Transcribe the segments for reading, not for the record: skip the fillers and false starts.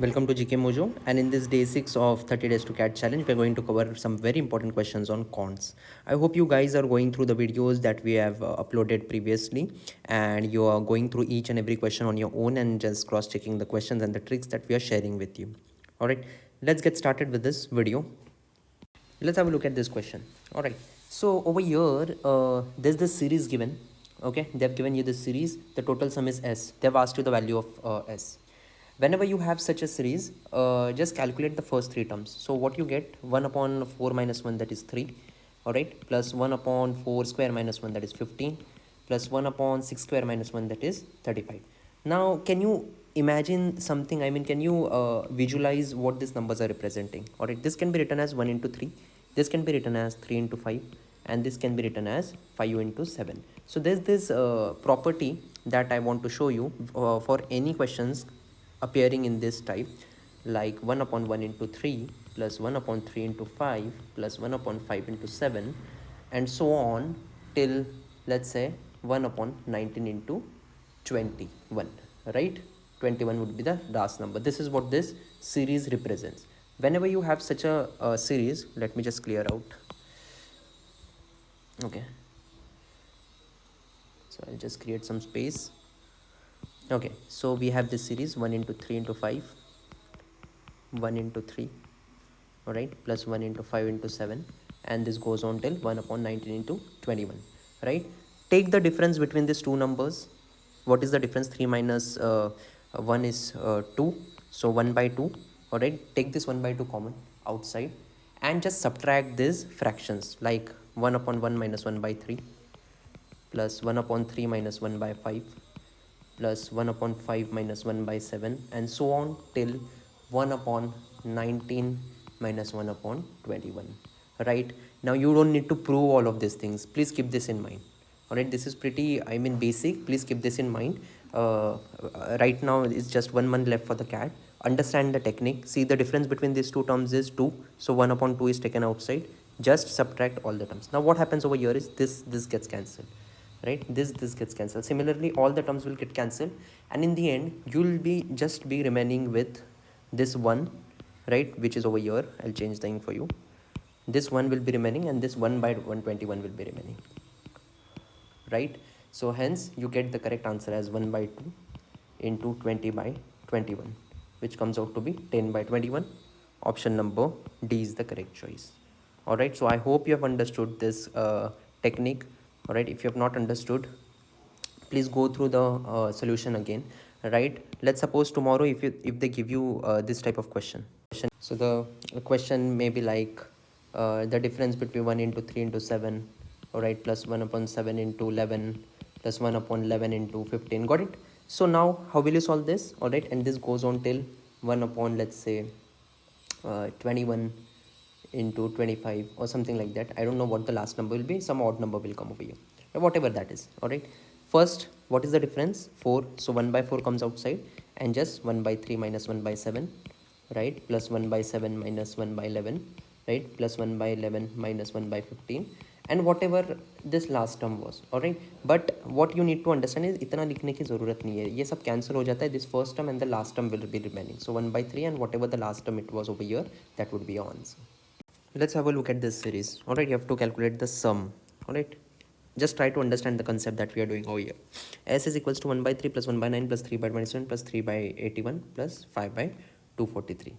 Welcome to GK Mojo, and in this day 6 of 30 days to CAT challenge, we're going to cover some very important questions on cons. I hope you guys are going through the videos that we have uploaded previously, and you are going through each and every question on your own and just cross-checking the questions and the tricks that we are sharing with you. Alright, let's get started with this video. Let's have a look at this question. Alright, so over here, there's this series given. Okay, they've given you this series. The total sum is S. They've asked you the value of S. Whenever you have such a series, just calculate the first three terms. So what you get, 1 upon 4 minus 1, that is 3. Alright, plus 1 upon 4 square minus 1, that is 15. Plus 1 upon 6 square minus 1, that is 35. Now, can you imagine something? I mean, can you visualize what these numbers are representing? Alright, this can be written as 1 into 3. This can be written as 3 into 5. And this can be written as 5 into 7. So there's this property that I want to show you for any questions appearing in this type, like 1 upon 1 into 3 plus 1 upon 3 into 5 plus 1 upon 5 into 7 and so on till, let's say, 1 upon 19 into 21, right? 21 would be the last number. This is what this series represents. Whenever you have such a series, let me just clear out. Okay, so I'll just create some space. Okay, so we have this series 1 into 3 into 5, 1 into 3, all right, plus 1 into 5 into 7, and this goes on till 1 upon 19 into 21, right? Take the difference between these two numbers. What is the difference? 3 minus 1 is 2, so 1 by 2, all right? Take this 1 by 2 common outside and just subtract these fractions, like 1 upon 1 minus 1 by 3 plus 1 upon 3 minus 1 by 5 plus 1 upon 5 minus 1 by 7 and so on till 1 upon 19 minus 1 upon 21, right? Now you don't need to prove all of these things. Please keep this in mind. All right, this is pretty, I mean, basic. Please keep this in mind. Right now it's just 1 month left for the CAT. Understand the technique. See, the difference between these two terms is 2, so 1 upon 2 is taken outside. Just subtract all the terms. Now what happens over here is this gets cancelled, right? This gets cancelled. Similarly, all the terms will get cancelled, and in the end you'll be just be remaining with this one, right, which is over here. I'll change the ink for you. This one will be remaining and this 1 by 121 will be remaining, right? So hence you get the correct answer as 1 by 2 into 20 by 21, which comes out to be 10 by 21. Option number D is the correct choice. All right, so I hope you have understood this technique. All right, if you have not understood, please go through the solution again, right? Let's suppose tomorrow if they give you this type of question. So the question may be like the difference between 1 into 3 into 7, all right, plus 1 upon 7 into 11 plus 1 upon 11 into 15. Got it? So now how will you solve this? All right, and this goes on till 1 upon, let's say, 21 into 25 or something like that. I don't know what the last number will be. Some odd number will come over here, whatever that is. All right, first, what is the difference? 4. So 1 by 4 comes outside, and just 1 by 3 minus 1 by 7, right, plus 1 by 7 minus 1 by 11, right, plus 1 by 11 minus 1 by 15, and whatever this last term was. All right, but what you need to understand is इतना लिखने की ज़रूरत नहीं है, ये सब cancel हो जाता है. This first term and the last term will be remaining. So 1 by 3 and whatever the last term it was over here, that would be your answer. Let's have a look at this series. All right, you have to calculate the sum. All right, just try to understand the concept that we are doing over here. S is equals to 1 by 3 plus 1 by 9 plus 3 by 27 plus 3 by 81 plus 5 by 243.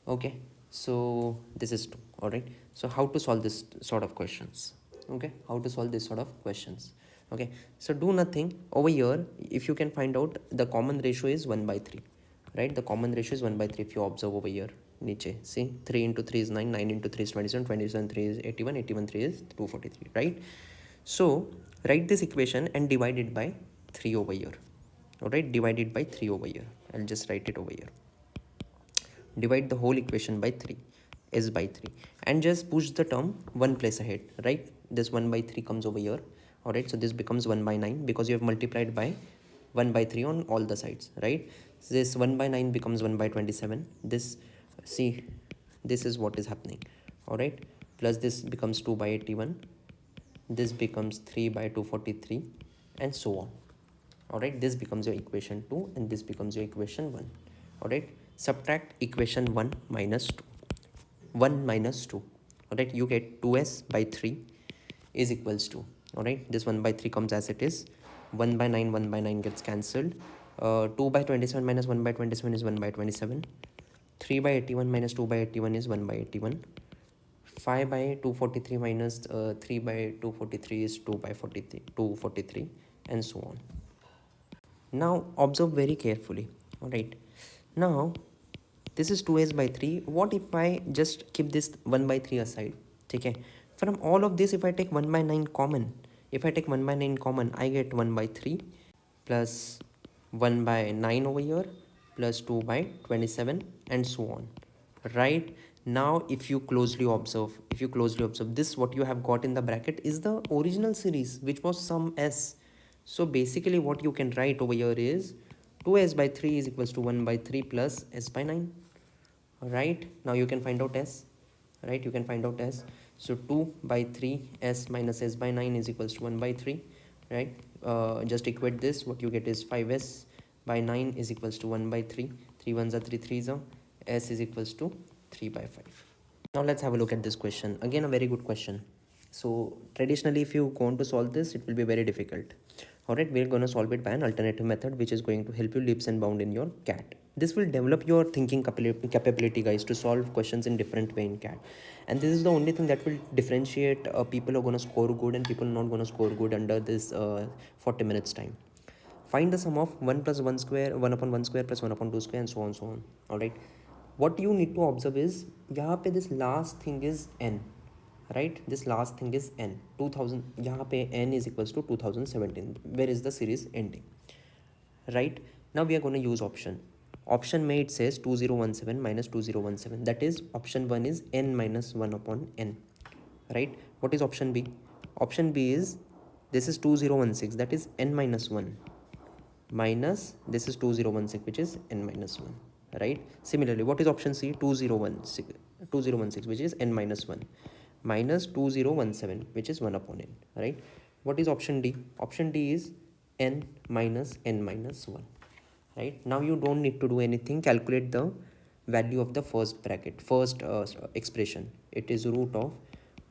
Okay, so this is 2. All right, so how to solve this sort of questions? Okay, how to solve this sort of questions? Okay, so do nothing over here. If you can find out, the common ratio is 1 by 3, right? The common ratio is 1 by 3. If you observe over here, niche, see, 3 into 3 is 9, 9 into 3 is 27, 27 3 is 81, 81 3 is 243, right? So write this equation and divide it by 3 over here. All right, divide it by 3 over here. I'll just write it over here. Divide the whole equation by 3, s by 3, and just push the term one place ahead, right? This 1 by 3 comes over here. All right, so this becomes 1 by 9 because you have multiplied by 1 by 3 on all the sides, right? So this 1 by 9 becomes 1 by 27. This, see, this is what is happening. All right, plus this becomes 2 by 81, this becomes 3 by 243, and so on. All right, this becomes your equation 2 and this becomes your equation 1. All right, subtract equation 1 minus 2. 1 minus 2. Alright, you get 2s by 3 is equals to, alright, this 1 by 3 comes as it is. 1 by 9, 1 by 9 gets cancelled. 2 by 27 minus 1 by 27 is 1 by 27. 3 by 81 minus 2 by 81 is 1 by 81. 5 by 243 minus 3 by 243 is 2 by 43, 243, and so on. Now observe very carefully. Alright, now this is 2s by 3. What if I just keep this 1 by 3 aside? Okay, from all of this, if I take 1 by 9 common, I get 1 by 3 plus 1 by 9 over here plus 2 by 27 and so on. Right, now if you closely observe, this what you have got in the bracket is the original series, which was sum s. So basically what you can write over here is 2s by 3 is equals to 1 by 3 plus s by 9. Right, now you can find out s. Right, you can find out s. So 2 by 3 s minus s by 9 is equals to 1 by 3. Right, just equate this. What you get is 5s by 9 is equals to 1 by 3. 3 ones are 3 threes are. S is equals to 3 by 5. Now let's have a look at this question. Again, a very good question. So traditionally, if you want to solve this, it will be very difficult. Alright, we're going to solve it by an alternative method, which is going to help you leaps and bounds in your CAT. This will develop your thinking capability, guys, to solve questions in different way in CAT. And this is the only thing that will differentiate people who are going to score good and people not going to score good under this 40 minutes time. Find the sum of 1 plus 1 square, 1 upon 1 square plus 1 upon 2 square, and so on, so on. Alright, what you need to observe is, यहाँ पे this last thing is n. Right, this last thing is n. 2000, यहाँ पे n is equals to 2017. Where is the series ending? Right, now we are going to use option. Option में it says 2017 minus 2017. That is, option 1 is n minus 1 upon n. Right, what is option B? Option B is, this is 2016, that is n minus 1, minus this is 2016, which is n minus 1. Right, similarly, what is option C? 2016, which is n minus 1, minus 2017, which is 1 upon n. Right, what is option D? Option D is n minus 1. Right, now you don't need to do anything. Calculate the value of the first bracket, first expression. It is root of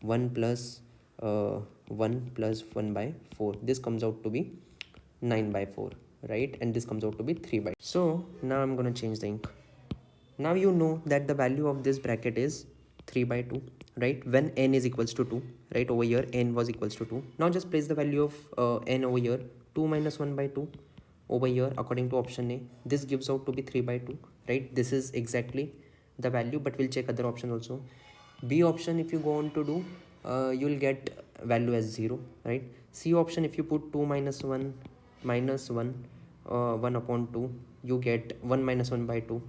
1 plus 1 plus 1 by 4. This comes out to be 9 by 4. Right, and this comes out to be 3 by. So now I'm going to change the ink. Now you know that the value of this bracket is 3 by 2. Right, when n is equals to 2. Right, over here n was equals to 2. Now just place the value of n over here. 2 minus 1 by 2 over here according to option A. This gives out to be 3 by 2. Right, this is exactly the value, but we'll check other option also. B option, if you go on to do, you'll get value as 0. Right, C option, if you put 2 minus 1 minus 1 1 upon 2, you get 1 minus 1 by 2.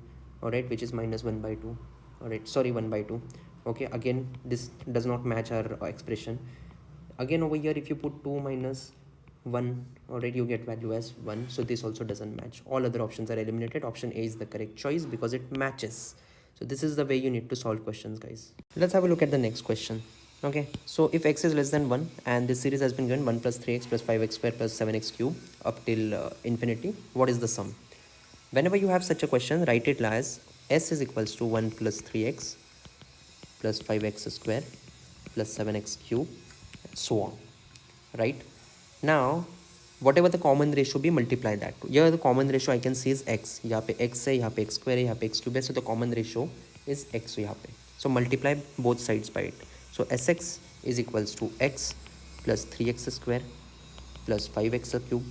All right, which is minus 1 by 2. All right, sorry, 1 by 2. Okay, again this does not match our expression. Again over here, if you put 2 minus 1, already you get value as 1. So this also doesn't match. All other options are eliminated. Option A is the correct choice because it matches. So this is the way you need to solve questions, guys. Let's have a look at the next question. Okay, so if x is less than 1 and this series has been given 1 plus 3x plus 5x square plus 7x cube up till infinity, what is the sum? Whenever you have such a question, write it as s is equals to 1 plus 3x plus 5x square plus 7x cube, so on. Right, now whatever the common ratio be, multiply that. Here the common ratio I can see is x. यहाँ पे x है, यहाँ पे x square है, यहाँ पे x cube है. So the common ratio is x यहाँ पे. So multiply both sides by it. So sx is equals to x plus 3x square plus 5x cube,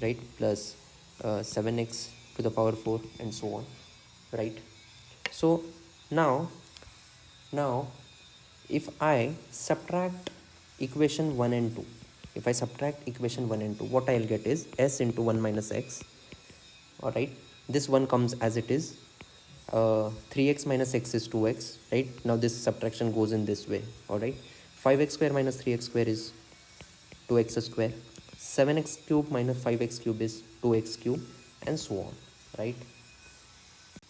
right, plus 7x to the power 4 and so on. Right, so now if I subtract equation 1 and 2, what I'll get is s into 1 minus x. All right, this one comes as it is. 3x minus x is 2x. Right, now this subtraction goes in this way. All right, 5x square minus 3x square is 2x square. 7x cube minus 5x cube is 2x cube, and so on. Right,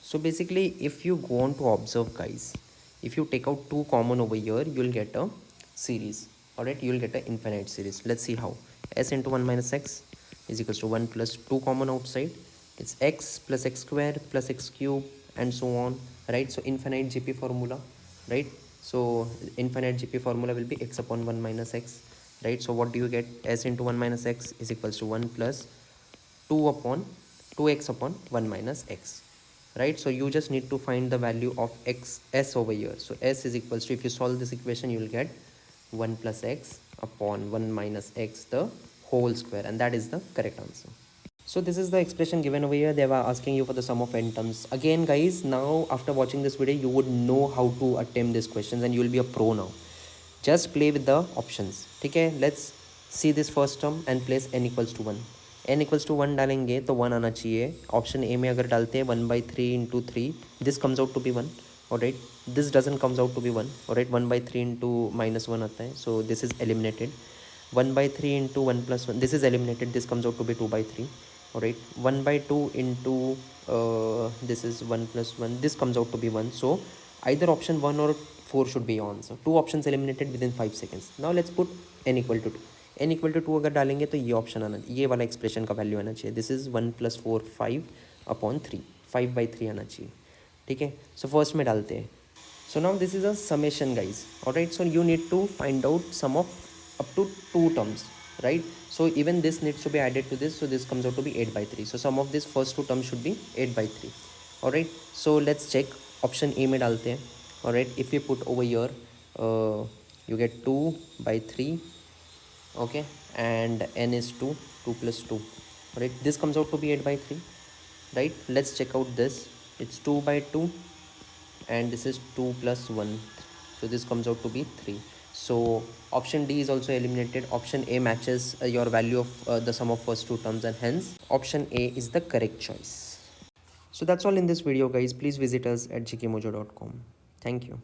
so basically if you go on to observe, guys, if you take out 2 common over here, you'll get a series. All right, you'll get an infinite series. Let's see how. S into 1 minus x is equals to 1 plus 2 common outside. It's x plus x square plus x cube and so on, right? So infinite GP formula, right? So infinite GP formula will be x upon 1 minus x, right? So what do you get? S into 1 minus x is equals to 1 plus 2 upon 2x upon 1 minus x, right? So you just need to find the value of x s over here. So s is equals to, if you solve this equation, you will get 1 plus x upon 1 minus x the whole square, and that is the correct answer. So this is the expression given over here. They were asking you for the sum of n terms. Again guys, now after watching this video, you would know how to attempt these questions and you will be a pro now. Just play with the options. Okay, let's see this first term and place n equals to 1. n equals to 1 डालेंगे तो 1 आना चाहिए. Option A में अगर डालते हैं 1/3 into 3, this comes out to be 1. Alright, this doesn't comes out to be 1. Alright, 1/3 into -1 आता है, so this is eliminated. 1/3 into 1 plus 1, this is eliminated, this comes out to be 2/3. Alright, 1/2 into this is 1 plus 1, this comes out to be 1. So either option 1 or 4 should be your answer. Two options eliminated within 5 seconds. Now let's put n equal to 2. n equal to 2 अगर डालेंगे तो ये option आना, ये वाला expression का value आना चाहिए. दिस इज 1 + 4 5 अपॉन 3, 5/3 आना चाहिए. ठीक है, सो फर्स्ट में डालते हैं. So now this is a summation guys. Alright, so you need to find out sum of up to 2 terms, right? So even this needs to be added to this, so this comes out to be 8/3. So sum of this first 2 terms should be 8/3. Alright, so let's check. Option A में डालते हैं. Alright, if you put over here, you get 2/3, okay, and n is 2, 2 plus 2. Alright, this comes out to be 8/3, right? Let's check out this. It's 2/2 and this is 2 plus 1, so this comes out to be 3. So option D is also eliminated. Option A matches your value of the sum of first 2 terms, and hence option A is the correct choice. So that's all in this video guys. Please visit us at gkmojo.com. Thank you.